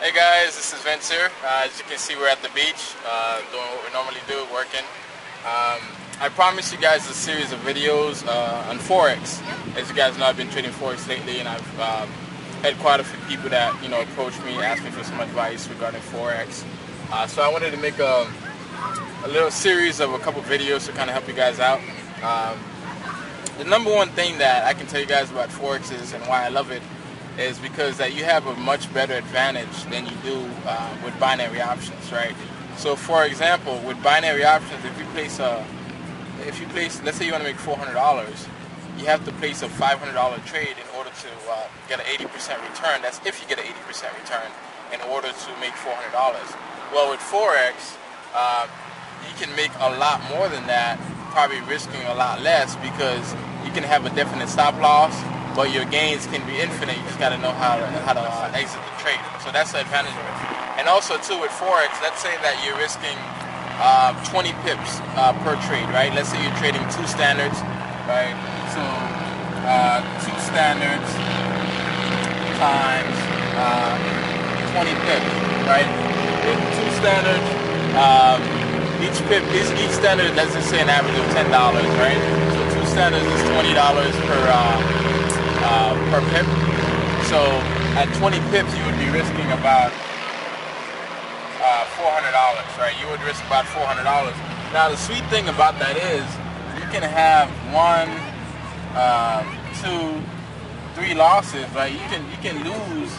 Hey guys, this is Vince here. As you can see, we're at the beach doing what we normally do, working. I promised you guys a series of videos on Forex. As you guys know, I've been trading Forex lately, and I've had quite a few people that approach me, ask me for some advice regarding Forex. So I wanted to make a little series of a couple videos to kind of help you guys out. The number one thing that I can tell you guys about Forex is, and why I love it, is because that you have a much better advantage than you do with binary options, right? So for example, with binary options, if you place, let's say you want to make $400, you have to place a $500 trade in order to get an 80% return. That's if you get an 80% return in order to make $400. Well, with Forex, you can make a lot more than that, probably risking a lot less, because you can have a definite stop loss, but your gains can be infinite. You just got to know how to exit the trade. So that's the advantage of it. And also too, with Forex, let's say that you're risking 20 pips per trade, right? Let's say you're trading two standards, right? So two standards times 20 pips, right? With two standards, each standard, let's just say an average of $10, right? So two standards is $20 per pip. So at 20 pips, you would be risking about $400, right? You would risk about $400. Now the sweet thing about that is you can have 1, 2, 3 losses, right? You can lose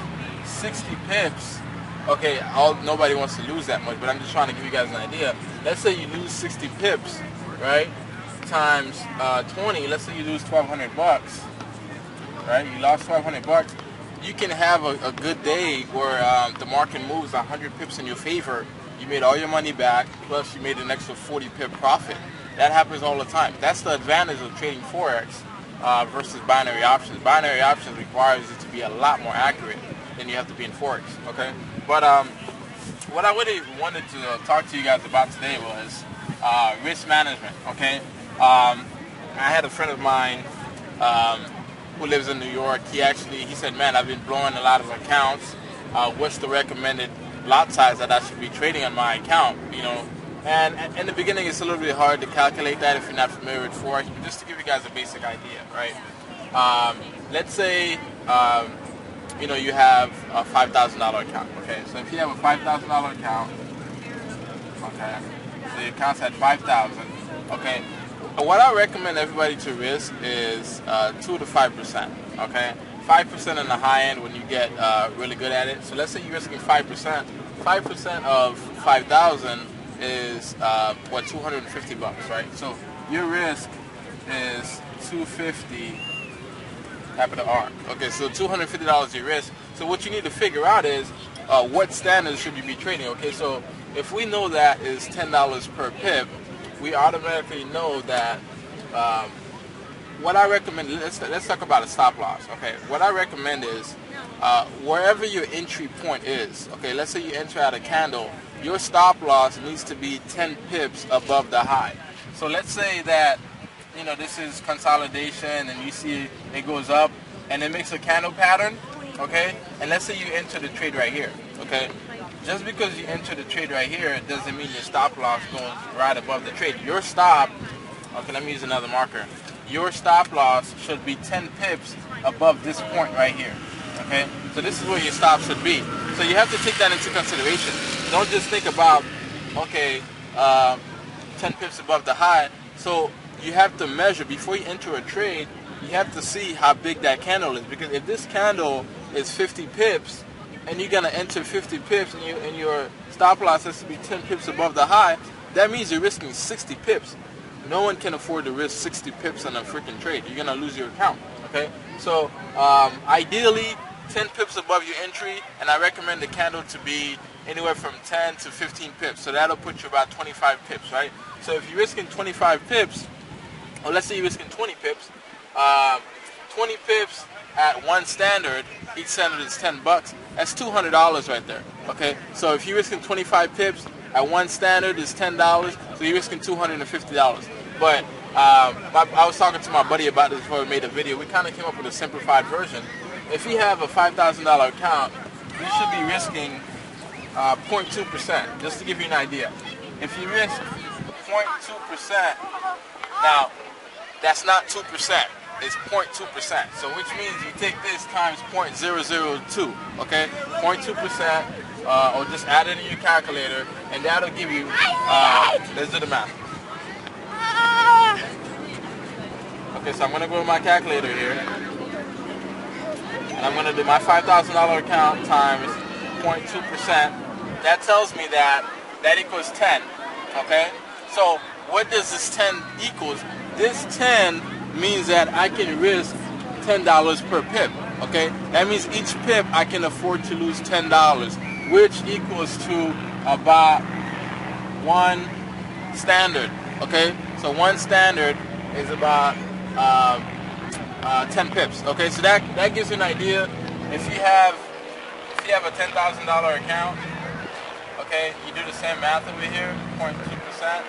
60 pips. Okay, nobody wants to lose that much, but I'm just trying to give you guys an idea. Let's say you lose 60 pips, right? Times 20. Let's say you lose $1,200. Right, you lost $1,200. You can have a good day where the market moves 100 pips in your favor. You made all your money back, plus you made an extra 40 pip profit. That happens all the time. That's the advantage of trading Forex versus binary options. Binary options requires you to be a lot more accurate than you have to be in Forex. Okay, but what I really wanted to talk to you guys about today was risk management. Okay, I had a friend of mine who lives in New York. He said, man, I've been blowing a lot of accounts. What's the recommended lot size that I should be trading on my account? And in the beginning, it's a little bit hard to calculate that if you're not familiar with Forex. But just to give you guys a basic idea, right? Let's say you have a $5,000 account. Okay, so if you have a $5,000 account, okay, so your account's at $5,000. Okay. What I recommend everybody to risk is 2 to 5%. Okay, 5% on the high end when you get really good at it. So let's say you're risking 5%. 5% of 5,000 is what, $250, right? So your risk is $250. Capital R. Okay, so $250 your risk. So what you need to figure out is what standards should you be trading. Okay, so if we know that is $10 per pip, we automatically know that what I recommend, let's talk about a stop loss. Okay, what I recommend is wherever your entry point is, okay, let's say you enter at a candle, your stop loss needs to be 10 pips above the high. So let's say that this is consolidation and you see it goes up and it makes a candle pattern, okay, and let's say you enter the trade right here, okay. Just because you enter the trade right here doesn't mean your stop loss goes right above the trade. Your stop, okay, let me use another marker. Your stop loss should be 10 pips above this point right here, okay? So this is where your stop should be. So you have to take that into consideration. Don't just think about, okay, 10 pips above the high. So you have to measure, before you enter a trade, you have to see how big that candle is. Because if this candle is 50 pips, and you're going to enter 50 pips and your stop loss has to be 10 pips above the high, that means you're risking 60 pips. No one can afford to risk 60 pips on a freaking trade. You're going to lose your account, okay? So ideally, 10 pips above your entry, and I recommend the candle to be anywhere from 10 to 15 pips. So that'll put you about 25 pips, right? So if you're risking 25 pips, or let's say you're risking 20 pips, 20 pips at one standard, each standard is $10. That's $200 right there. Okay, so if you're risking 25 pips at one standard is $10, so you're risking $250. But I was talking to my buddy about this before we made a video. We kind of came up with a simplified version. If you have a $5,000 account, you should be risking 0.2%, just to give you an idea. If you risk 0.2%, now that's not 2%, it's 0.2%. So which means you take this times 0.002, okay? 0.2%, or just add it in your calculator, and that'll give you, let's do the math. Okay, so I'm going to go to my calculator here, and I'm going to do my $5,000 account times 0.2%. That tells me that equals 10, okay? So what does this 10 equals? This 10 means that I can risk $10 per pip, okay? That means each pip I can afford to lose $10, which equals to about one standard, okay? So one standard is about 10 pips, okay? So that gives you an idea. If you have a $10,000 account, okay, you do the same math over here, 0.2%,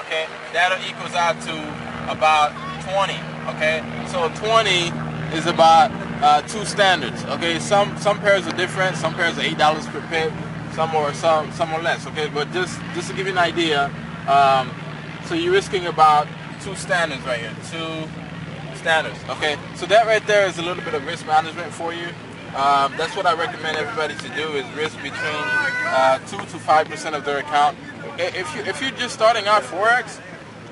okay, that equals out to about 20, okay? So 20 is about 2 standards, okay? Some pairs are different. Some pairs are $8 per pip, some are less, okay? But just to give you an idea, so you're risking about 2 standards right here, 2 standards, okay? So that right there is a little bit of risk management for you. That's what I recommend everybody to do, is risk between 2 to 5% of their account. If you're just starting out Forex,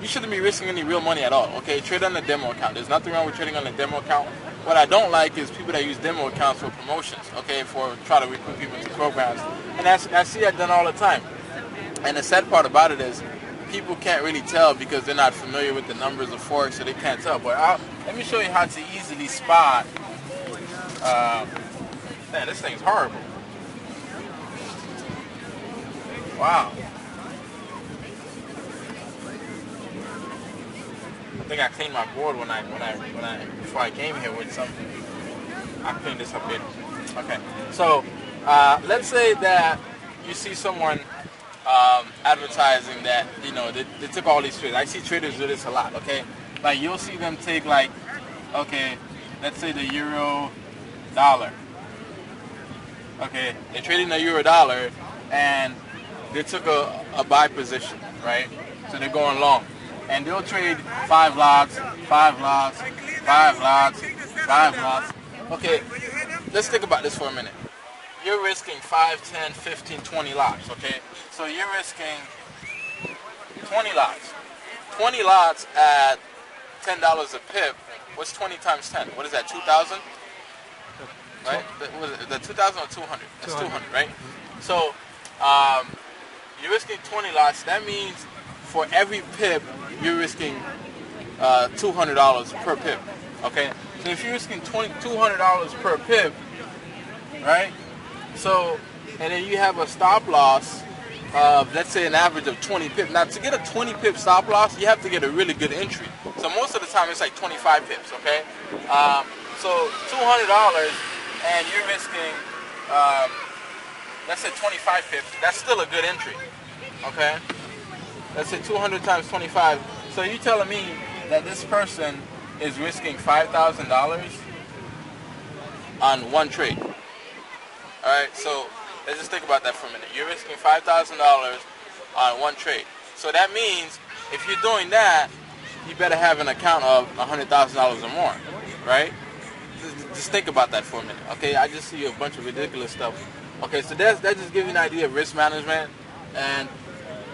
you shouldn't be risking any real money at all, okay? Trade on a demo account. There's nothing wrong with trading on a demo account. What I don't like is people that use demo accounts for promotions, okay, for try to recruit people into programs. And I see that done all the time. And the sad part about it is people can't really tell because they're not familiar with the numbers of Forex, so they can't tell. But let me show you how to easily spot. Man, this thing's horrible. Wow. I think I cleaned my board before I came here with something. I cleaned this up bit. Okay. So let's say that you see someone advertising that, you know, they took all these trades. I see traders do this a lot, okay? Like you'll see them take, like, okay, let's say the euro dollar. Okay, they're trading the euro dollar and they took a buy position, right? So they're going long. And they'll trade 5 lots, 5 lots, 5 lots, 5 lots. Okay, let's think about this for a minute. You're risking 5, 10, 15, 20 lots, okay? So you're risking 20 lots. 20 lots at $10 a pip. What's 20 times 10? What is that, 2,000? Right? Was it the 2,000 or 200? That's 200, right? So you're risking 20 lots. That means for every pip, you're risking $200 per pip, okay? So if you're risking $200 per pip, right? So, and then you have a stop loss of, let's say, an average of 20 pips. Now, to get a 20 pip stop loss, you have to get a really good entry. So most of the time, it's like 25 pips, okay? So $200, and you're risking, let's say 25 pips. That's still a good entry, okay? Let's say 200 times 25. So you're telling me that this person is risking $5,000 on one trade. All right, so let's just think about that for a minute. You're risking $5,000 on one trade. So that means if you're doing that, you better have an account of $100,000 or more, right? Just think about that for a minute. Okay, I just see a bunch of ridiculous stuff. Okay, so that just gives you an idea of risk management. And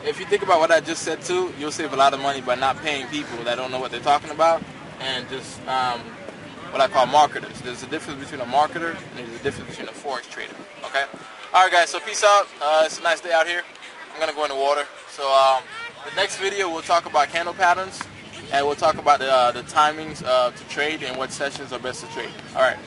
if you think about what I just said too, you'll save a lot of money by not paying people that don't know what they're talking about, and just what I call marketers. There's a difference between a marketer and there's a difference between a Forex trader. Okay? Alright guys, so peace out. It's a nice day out here. I'm going to go in the water. So the next video we'll talk about candle patterns, and we'll talk about the timings to trade and what sessions are best to trade. Alright.